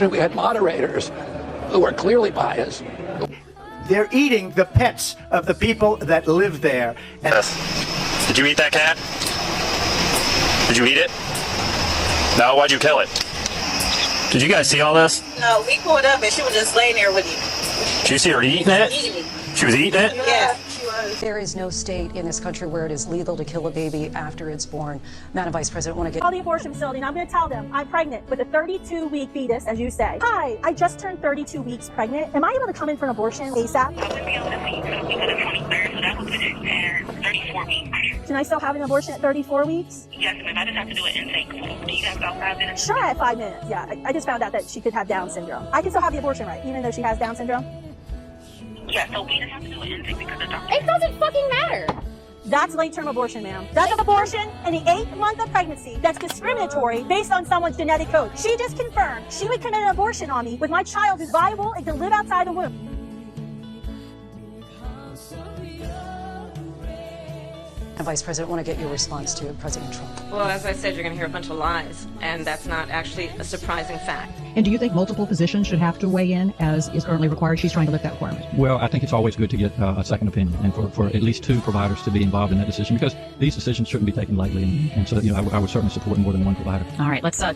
Unfortunately, we had moderators who were clearly biased. They're eating the pets of the people that live there. And did you eat that cat? Did you eat it? No, why'd you kill it? Did you guys see all this? No, we pulled up and she was just laying there with you. Did you see her eating it? Eating it. She was eating it? Yeah, she was. There is no state in this country where it is legal to kill a baby after it's born. Madam Vice President, want to get... Call the abortion facility, and I'm going to tell them I'm pregnant with a 32-week fetus, as you say. Hi, I just turned 32 weeks pregnant. Am I able to come in for an abortion ASAP? I wouldn't be able to see you until the 23rd, so that would put it at 34 weeks. Can I still have an abortion at 34 weeks? Yes, ma'am. I just have to do an intake form. Do you have about 5 minutes? Sure, I have 5 minutes. Yeah, I just found out that she could have Down syndrome. I can still have the abortion, right, even though she has Down syndrome? Yeah, so we just have to do an intake because the doctor... It doesn't fucking matter. That's late-term abortion, ma'am. That's an abortion in the 8th month of pregnancy. That's discriminatory based on someone's genetic code. She just confirmed she would commit an abortion on me with my child who's viable and can live outside the womb. Vice President, want to get your response to President Trump. Well, as I said, you're going to hear a bunch of lies, and that's not actually a surprising fact. And do you think multiple physicians should have to weigh in, as is currently required? She's trying to lift that requirement. Well, I think it's always good to get a second opinion, and for at least 2 providers to be involved in that decision, because these decisions shouldn't be taken lightly, and so I would certainly support more than one provider. All right, let's in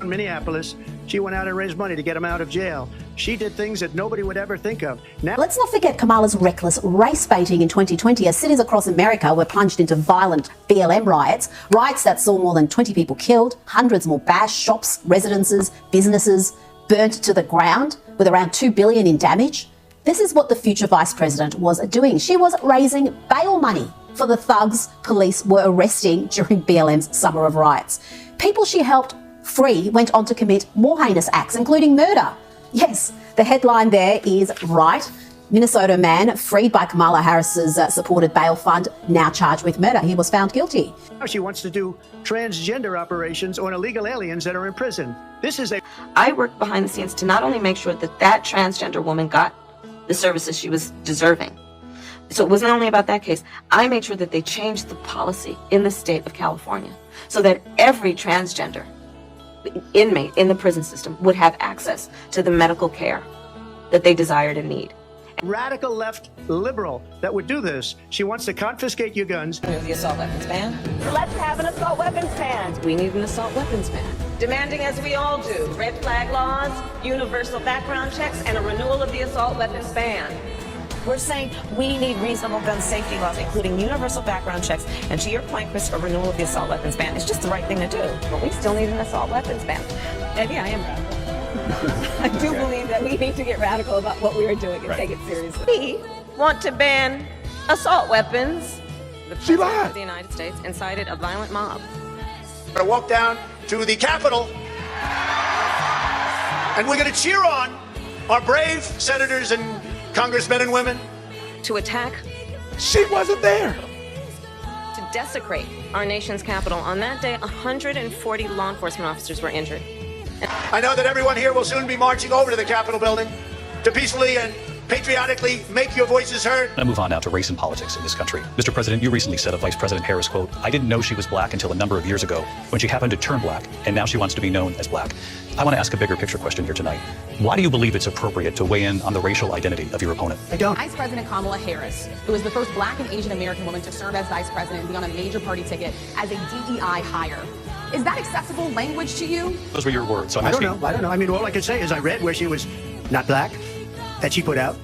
Minneapolis, she went out and raised money to get him out of jail. She did things that nobody would ever think of. Now, let's not forget Kamala's reckless race baiting in 2020 as cities across America were plunged into violent BLM riots that saw more than 20 people killed, hundreds more bashed, shops, residences, businesses burnt to the ground with around $2 billion in damage. This is what the future vice president was doing. She was raising bail money for the thugs police were arresting during BLM's summer of riots. People she helped free went on to commit more heinous acts, including murder. Yes, the headline there is right. Minnesota man freed by Kamala Harris's supported bail fund, now charged with murder. He was found guilty. now she wants to do transgender operations on illegal aliens that are in prison. This is a... I worked behind the scenes to not only make sure that that transgender woman got the services she was deserving. So it wasn't only about that case. I made sure that they changed the policy in the state of California so that every transgender inmate in the prison system would have access to the medical care that they desired and need. Radical left liberal that would do this. She wants to confiscate your guns. The assault weapons ban. Let's have an assault weapons ban. We need an assault weapons ban. Demanding, as we all do, red flag laws, universal background checks, and a renewal of the assault weapons ban. We're saying we need reasonable gun safety laws, including universal background checks, and to your point, Chris, a renewal of the assault weapons ban. It's just the right thing to do. But we still need an assault weapons ban. Maybe I am radical. I do believe that we need to get radical about what we are doing and take it seriously. We want to ban assault weapons. The President of the United States incited a violent mob. We're going to walk down to the Capitol, and we're going to cheer on our brave senators and congressmen and women. To attack. She wasn't there. To desecrate our nation's capital. On that day, 140 law enforcement officers were injured. I know that everyone here will soon be marching over to the Capitol building to peacefully and patriotically make your voices heard. I move on now to race and politics in this country. Mr. President, you recently said of Vice President Harris, quote, "I didn't know she was black until a number of years ago when she happened to turn black, and now she wants to be known as black." I want to ask a bigger picture question here tonight. Why do you believe it's appropriate to weigh in on the racial identity of your opponent? I don't. Vice President Kamala Harris, who is the first black and Asian American woman to serve as vice president and be on a major party ticket as a DEI hire. Is that acceptable language to you? Those were your words, so I'm I asking. don't know. I mean, all I can say is I read where she was not black, that she put out,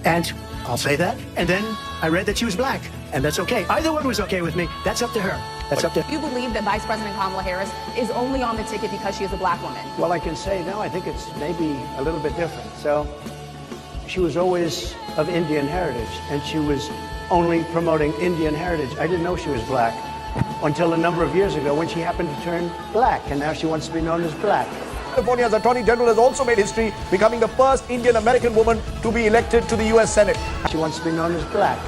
and I'll say that. And then I read that she was black, and that's okay. Either one was okay with me. That's up to her. That's up to her. Do you believe that Vice President Kamala Harris is only on the ticket because she is a black woman? Well, I can say no, I think it's maybe a little bit different. So she was always of Indian heritage, and she was only promoting Indian heritage. I didn't know she was black until a number of years ago when she happened to turn black, and now she wants to be known as black. California's Attorney General has also made history, becoming the first Indian American woman to be elected to the U.S. Senate. She wants to be known as black.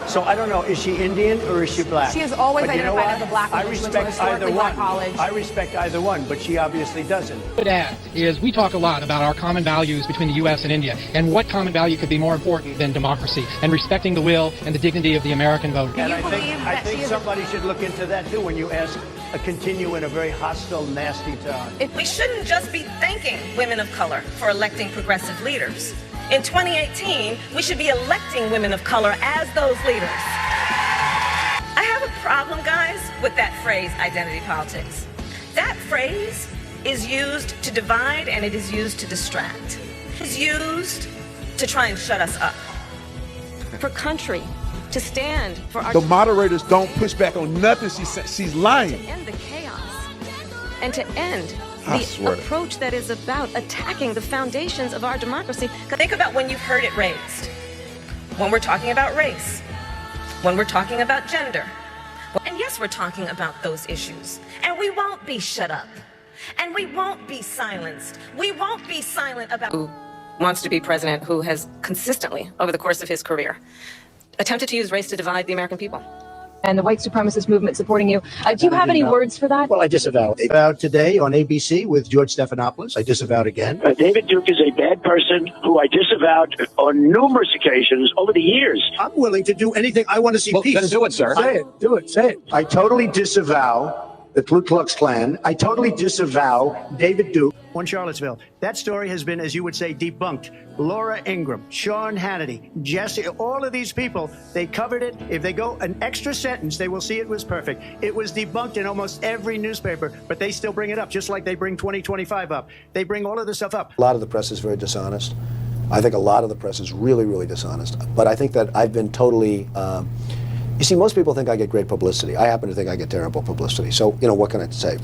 So I don't know, is she Indian or is she black? She has always But you know identified what? as a black I woman. She went to a respect either historically black one. college. I respect either one, but she obviously doesn't. What I'd add is we talk a lot about our common values between the U.S. and India, and what common value could be more important than democracy and respecting the will and the dignity of the American voter. And I think somebody should look into that too when you ask continue in a very hostile, nasty tone. We shouldn't just be thanking women of color for electing progressive leaders. In 2018, we should be electing women of color as those leaders. I have a problem, guys, with that phrase, identity politics. That phrase is used to divide and it is used to distract. It's used to try and shut us up. For country to stand for our... The moderators don't push back on nothing she says. She's lying. To end the chaos and to end I the swear. approach that is about attacking the foundations of our democracy. Think about when you've heard it raised. When we're talking about race, when we're talking about gender. And yes, we're talking about those issues. And we won't be shut up. And we won't be silenced. We won't be silent about who wants to be president, who has consistently, over the course of his career, attempted to use race to divide the American people. And the white supremacist movement supporting you. Do you have any words for that? Well, I disavow. I disavowed today on ABC with George Stephanopoulos. I disavowed again. David Duke is a bad person who I disavowed on numerous occasions over the years. I'm willing to do anything. I want to see peace. Then do it, sir. Say it. Do it. Say it. I totally disavow the Ku Klux Klan. I totally disavow David Duke. On Charlottesville. That story has been, as you would say, debunked. Laura Ingraham, Sean Hannity, Jesse, all of these people, they covered it. If they go an extra sentence, they will see it was perfect. It was debunked in almost every newspaper, but they still bring it up, just like they bring 2025 up. They bring all of this stuff up. A lot of the press is very dishonest. I think a lot of the press is really, really dishonest. But I think that I've been totally... you see, most people think I get great publicity. I happen to think I get terrible publicity. So, what can I say?